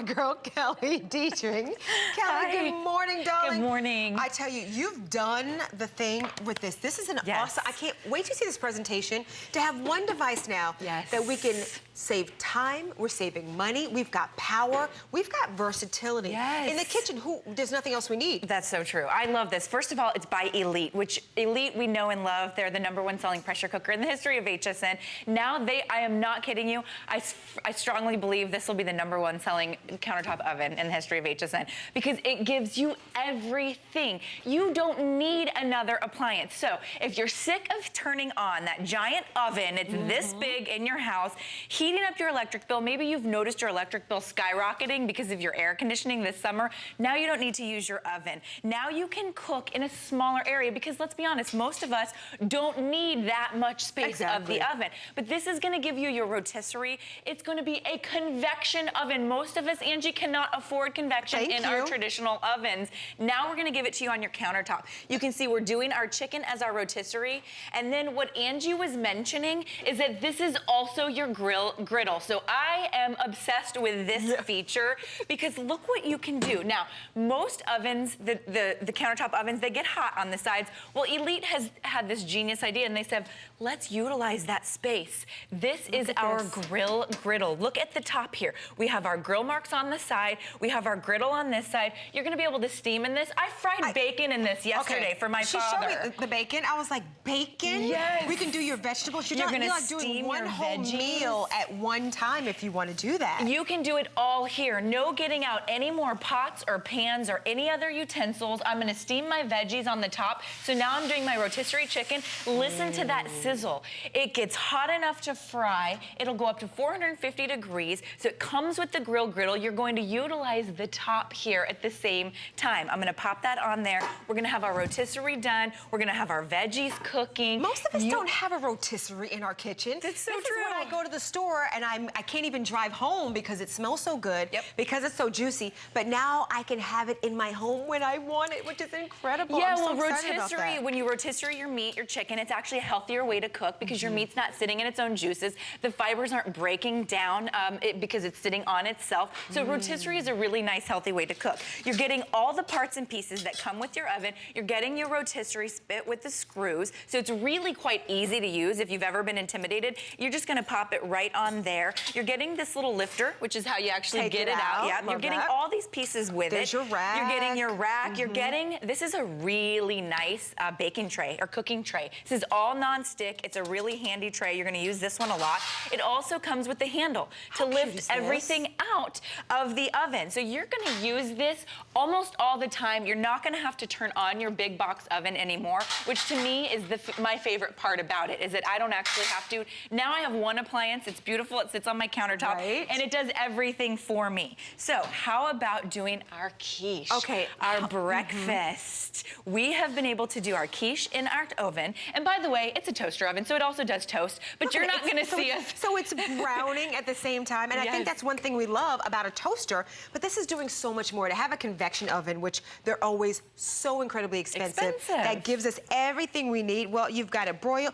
my girl, Kelly Diedring. Kelly, Hi. good morning, darling. Good morning. I tell you, you've done the thing with this. This is an awesome, I can't wait to see this presentation, to have one device now that we can save time, we're saving money, we've got power, we've got versatility. In the kitchen, there's nothing else we need. That's so true. I love this. First of all, it's by Elite, which Elite we know and love. They're the #1 selling pressure cooker in the history of HSN. Now I am not kidding you, I strongly believe this will be the #1 selling countertop oven in the history of HSN because it gives you everything. You don't need another appliance. So if you're sick of turning on that giant oven, it's this big in your house, heating up your electric bill, maybe you've noticed your electric bill skyrocketing because of your air conditioning this summer. Now you don't need to use your oven. Now you can cook in a smaller area because let's be honest, most of us don't need that much space of the oven. But this is gonna give you your rotisserie. It's gonna be a convection oven. Most of us, Angie, cannot afford convection in our traditional ovens. Now we're gonna give it to you on your countertop. You can see we're doing our chicken as our rotisserie. And then what Angie was mentioning is that this is also your griddle. So I am obsessed with this feature because look what you can do. Now, most ovens, the countertop ovens, they get hot on the sides. Well, Elite has had this genius idea and they said, let's utilize that space. This is our griddle. Look at the top here. We have our grill marks on the side. We have our griddle on this side. You're gonna be able to steam in this. I fried bacon in this yesterday for my father. She showed me the bacon. I was like, bacon? Yes. We can do your vegetables. You're gonna like doing one whole meal at one time if you want to do that. You can do it all here. No getting out any more pots or pans or any other utensils. I'm gonna steam my veggies on the top. So now I'm doing my rotisserie chicken. Listen to that sizzle. It gets hot enough to fry. It'll go up to 450 degrees. So it comes with the griddle. You're going to utilize the top here at the same time. I'm gonna pop that on there. We're gonna have our rotisserie done. We're gonna have our veggies cooking. Most of us don't have a rotisserie in our kitchen. That's so this true. Is when I go to the store and I can't even drive home because it smells so good, because it's so juicy. But now I can have it in my home when I want it, which is incredible. Yeah, I'm well, so rotisserie, when you rotisserie your meat, your chicken, it's actually a healthier way to cook because your meat's not sitting in its own juices. The fibers aren't breaking down because it's sitting on itself. So rotisserie is a really nice, healthy way to cook. You're getting all the parts and pieces that come with your oven. You're getting your rotisserie spit with the screws. So it's really quite easy to use if you've ever been intimidated. You're just gonna pop it right on there. You're getting this little lifter, which is how you actually get it out. Yeah, you're getting all these pieces with There's your rack. You're getting your rack. You're getting, this is a really nice baking tray or cooking tray. This is all non-stick. It's a really handy tray. You're gonna use this one a lot. It also comes with the handle to lift everything out of the oven. So you're gonna use this almost all the time. You're not gonna have to turn on your big box oven anymore, which to me is my favorite part about it, is that I don't actually have to. Now I have one appliance, it's beautiful, it sits on my countertop, and it does everything for me. So how about doing our quiche? Our breakfast. We have been able to do our quiche in our oven, and by the way, it's a toaster oven, so it also does toast, but you're not gonna see us. So it's browning at the same time, and I think that's one thing we love about a toaster, but this is doing so much more. To have a convection oven, which they're always so incredibly expensive, that gives us everything we need. Well, you've got it broil,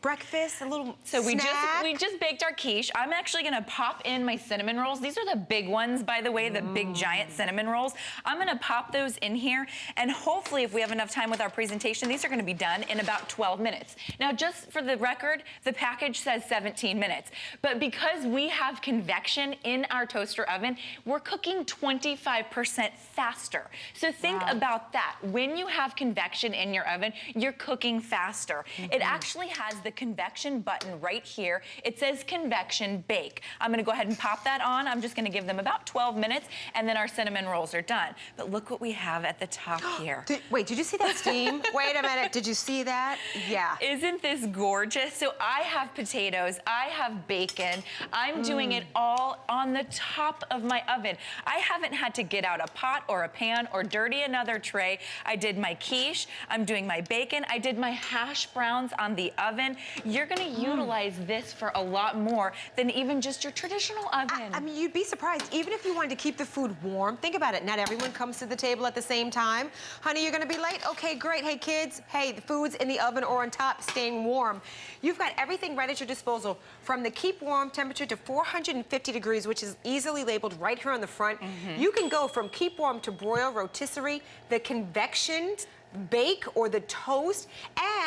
breakfast, a little snack. we just baked our quiche. I'm actually gonna pop in my cinnamon rolls. These are the big ones, by the way, the big giant cinnamon rolls. I'm gonna pop those in here, and hopefully if we have enough time with our presentation, these are gonna be done in about 12 minutes. Now, just for the record, the package says 17 minutes, but because we have convection in our toaster oven, we're cooking 25% faster. So think about that. When you have convection in your oven, you're cooking faster. It actually has the convection button right here. It says convection bake. I'm gonna go ahead and pop that on. I'm just gonna give them about 12 minutes and then our cinnamon rolls are done. But look what we have at the top here. Wait, did you see that steam? Wait a minute, did you see that? Yeah. Isn't this gorgeous? So I have potatoes, I have bacon. I'm doing it all on the top of my oven. I haven't had to get out a pot or a pan or dirty another tray. I did my quiche, I'm doing my bacon, I did my hash browns on the oven. you're gonna utilize this for a lot more than even just your traditional oven. I mean, you'd be surprised. Even if you wanted to keep the food warm, think about it. Not everyone comes to the table at the same time. Honey, you're gonna be late? Okay, great. Hey, kids, hey, the food's in the oven or on top, staying warm. You've got everything right at your disposal, from the keep warm temperature to 450 degrees, which is easily labeled right here on the front. You can go from keep warm to broil, rotisserie, the convection, bake, or the toast.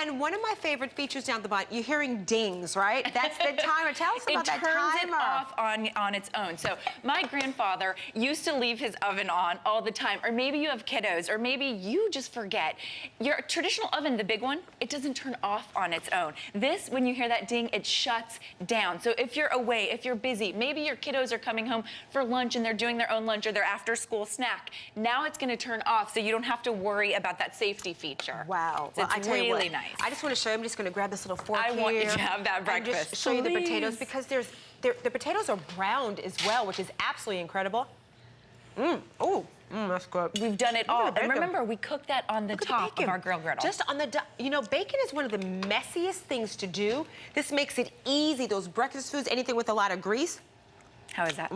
And one of my favorite features down the bottom, you're hearing dings, right? That's the timer. Tell us about that timer. It turns it off on its own. So my grandfather used to leave his oven on all the time, or maybe you have kiddos, or maybe you just forget. Your traditional oven, the big one, it doesn't turn off on its own. This, when you hear that ding, it shuts down. So if you're away, if you're busy, maybe your kiddos are coming home for lunch and they're doing their own lunch or their after school snack, now it's gonna turn off so you don't have to worry about that safety feature. Wow. So well, it's really nice. I just want to show you. I'm just going to grab this little fork here. I want you to have that breakfast. And just show you the potatoes, because the potatoes are browned as well, which is absolutely incredible. That's good. We've done it all. And remember, we cooked that on the top of our griddle. Just on the, you know, bacon is one of the messiest things to do. This makes it easy. Those breakfast foods, anything with a lot of grease. How is that?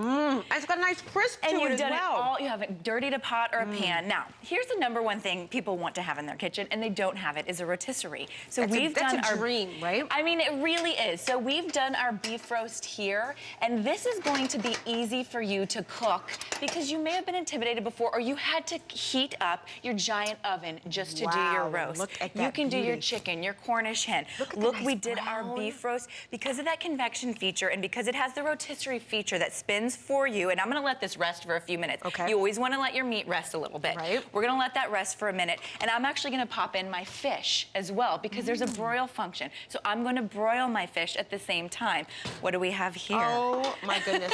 It's got a nice crisp to it as well. And you've done it all, you haven't dirtied a pot or a pan. Now, here's the #1 thing people want to have in their kitchen, and they don't have it, is a rotisserie. So that's a dream, right? I mean, it really is. So we've done our beef roast here, and this is going to be easy for you to cook because you may have been intimidated before, or you had to heat up your giant oven just to do your roast. Look at that you can beauty. do your chicken, your Cornish hen. Look, we did our beef roast because of that convection feature, and because it has the rotisserie feature that spins for you. And I'm gonna let this rest for a few minutes. Okay. You always wanna let your meat rest a little bit. Right. We're gonna let that rest for a minute. And I'm actually gonna pop in my fish as well because there's a broil function. So I'm gonna broil my fish at the same time. What do we have here? Oh my goodness.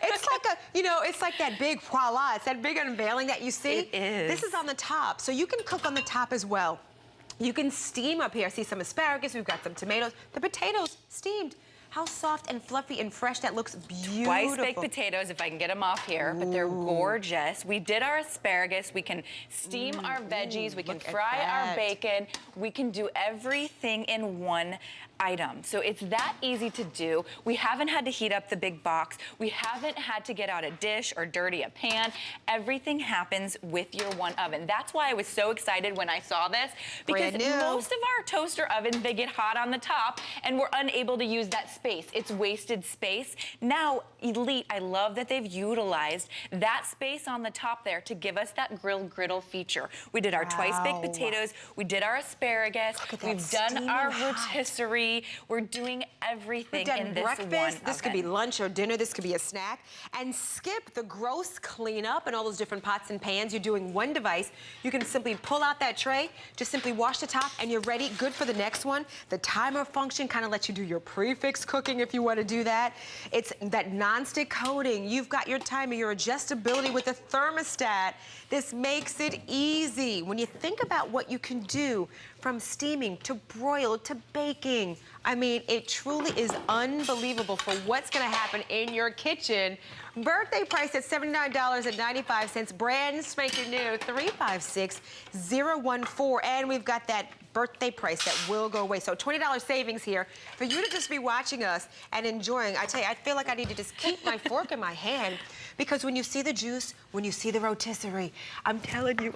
It's like a, you know, it's like that big voila. It's that big unveiling that you see. It is. This is on the top. So you can cook on the top as well. You can steam up here. I see some asparagus. We've got some tomatoes. The potatoes steamed. How soft and fluffy and fresh that looks. Beautiful. Twice baked potatoes, if I can get them off here, but they're gorgeous. We did our asparagus. We can steam our veggies. We can fry our bacon. We can do everything in one item. So it's that easy to do. We haven't had to heat up the big box. We haven't had to get out a dish or dirty a pan. Everything happens with your one oven. That's why I was so excited when I saw this, because most of our toaster ovens, they get hot on the top and we're unable to use that space. It's wasted space. Now, Elite, I love that they've utilized that space on the top there to give us that griddle feature. We did our twice baked potatoes. We did our asparagus. We've done our rotisserie. We're doing everything in this one oven. This could be lunch or dinner. This could be a snack. And skip the gross cleanup and all those different pots and pans. You're doing one device. You can simply pull out that tray, just simply wash the top, and you're ready. Good for the next one. The timer function kind of lets you do your prefix cooking if you want to do that. It's that non-stick coating. You've got your timer, your adjustability with the thermostat. This makes it easy. When you think about what you can do, from steaming to broil to baking, I mean, it truly is unbelievable for what's gonna happen in your kitchen. Birthday price at $79.95, brand spanking new, 356-014, and we've got that birthday price that will go away. So $20 savings here for you to just be watching us and enjoying. I tell you, I feel like I need to just keep my fork in my hand, because when you see the juice, when you see the rotisserie, I'm telling you.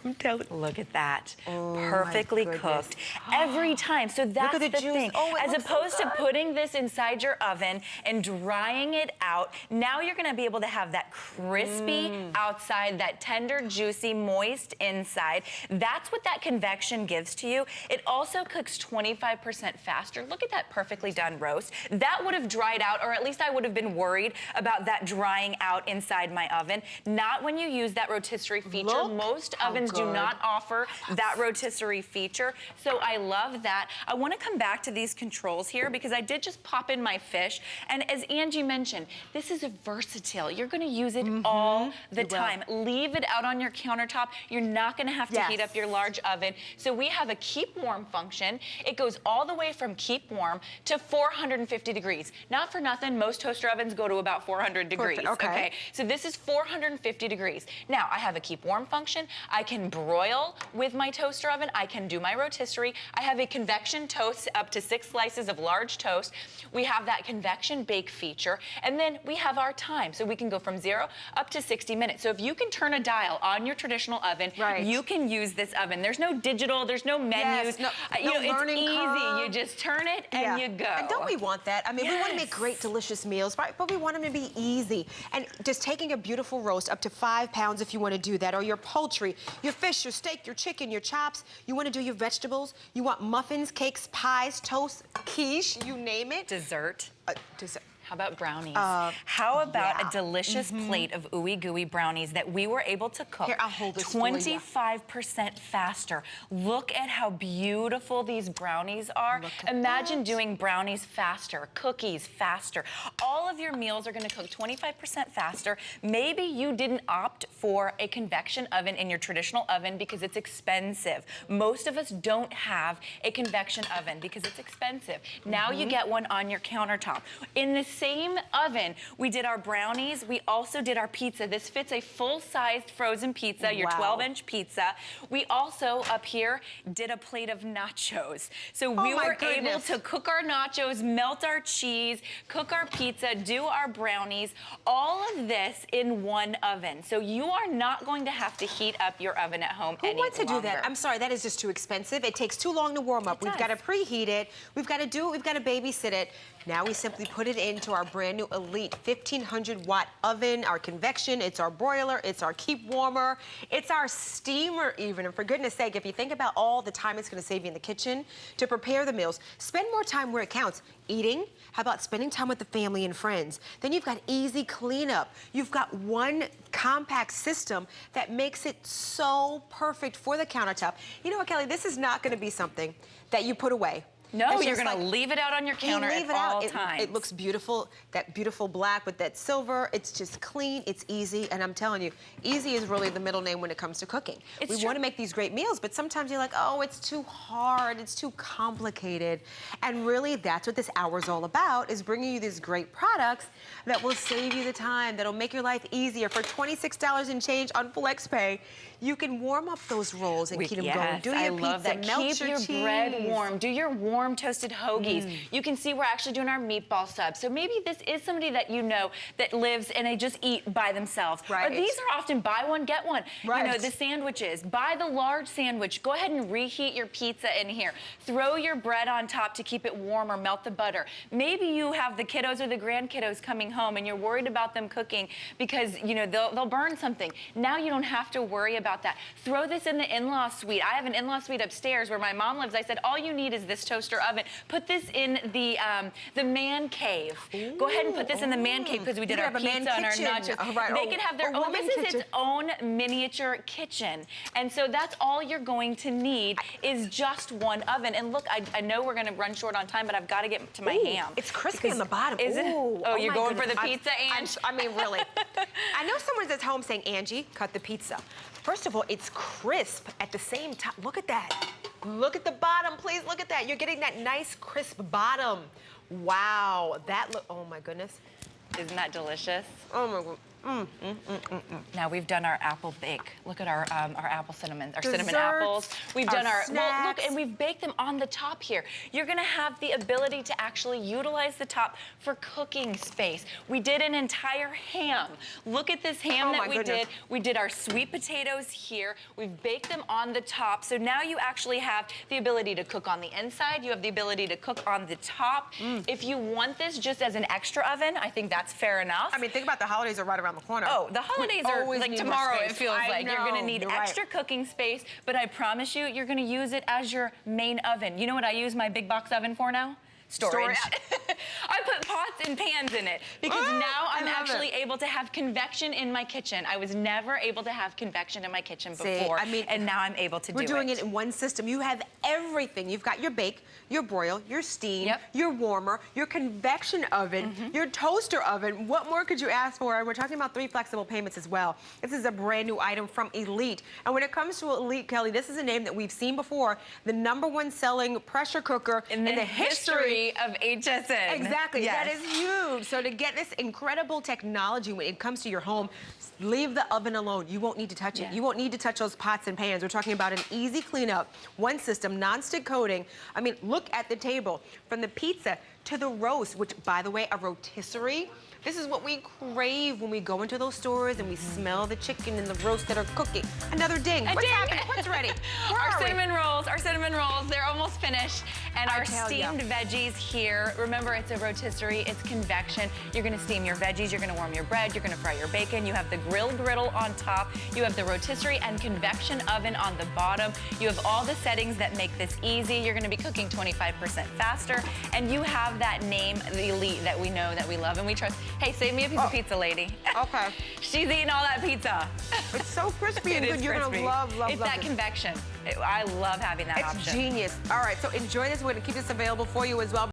Look at that. Perfectly cooked. Every time. So that's the thing. As opposed to putting this inside your oven and drying it out, now you're going to be able to have that crispy outside, that tender, juicy, moist inside. That's what that convection gives to you. It also cooks 25% faster. Look at that perfectly done roast. That would have dried out, or at least I would have been worried about that drying out inside my oven. Not when you use that rotisserie feature. Most ovens do not offer that rotisserie feature. So I love that. I want to come back to these controls here because I did just pop in my fish. And as Angie mentioned, this is a versatile. You're going to use it all the time. Leave it out on your countertop. You're not going to have to heat up your large oven. So we have a keep warm function. It goes all the way from keep warm to 450 degrees. Not for nothing, most toaster ovens go to about 400 degrees. Okay. So this This is 450 degrees. Now, I have a keep warm function. I can broil with my toaster oven. I can do my rotisserie. I have a convection toast up to 6 slices of large toast. We have that convection bake feature, and then we have our time. So we can go from 0 up to 60 minutes. So if you can turn a dial on your traditional oven, you can use this oven. There's no digital, there's no menus. No it's easy. curve. You just turn it and you go. And don't we want that? I mean, we want to make great, delicious meals, right? But we want them to be easy. And just taking a beautiful roast up to 5 pounds if you want to do that, or your poultry, your fish, your steak, your chicken, your chops. You want to do your vegetables. You want muffins, cakes, pies, toast, quiche, you name it. Dessert. Dessert. How about brownies? How about a delicious plate of ooey gooey brownies that we were able to cook? Here, I'll hold this 25% faster. Look at how beautiful these brownies are. Imagine doing brownies faster, cookies faster. All of your meals are going to cook 25% faster. Maybe you didn't opt for a convection oven in your traditional oven because it's expensive. Most of us don't have a convection oven because it's expensive. Now you get one on your countertop. In the same oven, we did our brownies. We also did our pizza. This fits a full-sized frozen pizza, your 12-inch pizza. We also, up here, did a plate of nachos. So we were able to cook our nachos, melt our cheese, cook our pizza, do our brownies, all of this in one oven. So you are not going to have to heat up your oven at home any longer. Who wants to do that? I'm sorry, that is just too expensive. It takes too long to warm up. We've got to preheat it. We've got to do it. We've got to babysit it. Now we simply put it into our brand new Elite 1500-watt oven, our convection, it's our broiler, it's our keep warmer, it's our steamer even. And for goodness sake, if you think about all the time it's going to save you in the kitchen to prepare the meals, spend more time where it counts. Eating, how about spending time with the family and friends? Then you've got easy cleanup. You've got one compact system that makes it so perfect for the countertop. You know what, Kelly, this is not going to be something that you put away. No, you're going to leave it out on your counter at all times. It looks beautiful, that beautiful black with that silver. It's just clean, it's easy, and I'm telling you, easy is really the middle name when it comes to cooking. We want to make these great meals, but sometimes you're like, oh, it's too hard, it's too complicated. And really, that's what this hour is all about, is bringing you these great products that will save you the time, that'll make your life easier. For $26 and change on FlexPay, you can warm up those rolls and keep them going. Do your pizza, melt your cheese. Keep your bread warm. Do your warm toasted hoagies. You can see we're actually doing our meatball subs. So maybe this is somebody that you know that lives and they just eat by themselves. Or these are often buy one, get one. You know, the sandwiches. Buy the large sandwich. Go ahead and reheat your pizza in here. Throw your bread on top to keep it warm or melt the butter. Maybe you have the kiddos or the grandkiddos coming home and you're worried about them cooking because, you know, they'll burn something. Now you don't have to worry about that. Throw this in the in-law suite. I have an in-law suite upstairs where my mom lives. I said, all you need is this toaster oven. Put this in the man cave. Go ahead and put this in the man cave because we did our pizza and our nachos. They can have their own. This is its own miniature kitchen. And so that's all you're going to need is just one oven. And look, I know we're going to run short on time, but I've got to get to my ham. It's crispy on the bottom. Is it? Oh, you're going for the pizza, Ange? I mean, really. I know someone's at home saying, Angie, cut the pizza. First of all, it's crisp at the same time. Look at that. Look at the bottom, please look at that. You're getting that nice crisp bottom. Wow, oh my goodness. Isn't that delicious? Oh my God. Now we've done our apple bake. Look at our apple cinnamon, our cinnamon apples. We've done our well, look, and we've baked them on the top here. You're gonna have the ability to actually utilize the top for cooking space. We did an entire ham. Look at this ham that we did. We did our sweet potatoes here. We've baked them on the top. So now you actually have the ability to cook on the inside. You have the ability to cook on the top. If you want this just as an extra oven, I think that's fair enough. I mean, think about the holidays are right around the corner. Oh, the holidays are like tomorrow, it feels like. You're going to need extra cooking space, but I promise you, you're going to use it as your main oven. You know what I use my big box oven for now? Storage. I put pots and pans in it because now I'm actually able to have convection in my kitchen. I was never able to have convection in my kitchen before, and now I'm able to do it. We're doing it in one system. You have everything. You've got your bake, your broil, your steam, your warmer, your convection oven, your toaster oven. What more could you ask for? And we're talking about 3 flexible payments as well. This is a brand new item from Elite. And when it comes to Elite, Kelly, this is a name that we've seen before. The #1 selling pressure cooker in the history history of HSN. Exactly, yes. that is huge. So to get this incredible technology when it comes to your home, leave the oven alone. You won't need to touch it. You won't need to touch those pots and pans. We're talking about an easy cleanup, one system, non-stick coating. I mean, look at the table. From the pizza to the roast, which, by the way, a rotisserie. This is what we crave when we go into those stores and we smell the chicken and the roast that are cooking. Another ding. What's happening? What's ready? Our cinnamon rolls, they're almost finished. And our steamed veggies here. Remember, it's a rotisserie, it's convection. You're gonna steam your veggies, you're gonna warm your bread, you're gonna fry your bacon. You have the griddle on top. You have the rotisserie and convection oven on the bottom. You have all the settings that make this easy. You're gonna be cooking 25% faster. And you have that name, the Elite, that we know, that we love, and we trust. Hey, save me a piece of pizza, lady. Okay. She's eating all that pizza. It's so crispy and good. You're gonna love It's that convection. I love having that option. It's genius. All right, so enjoy this. We're gonna keep this available for you as well.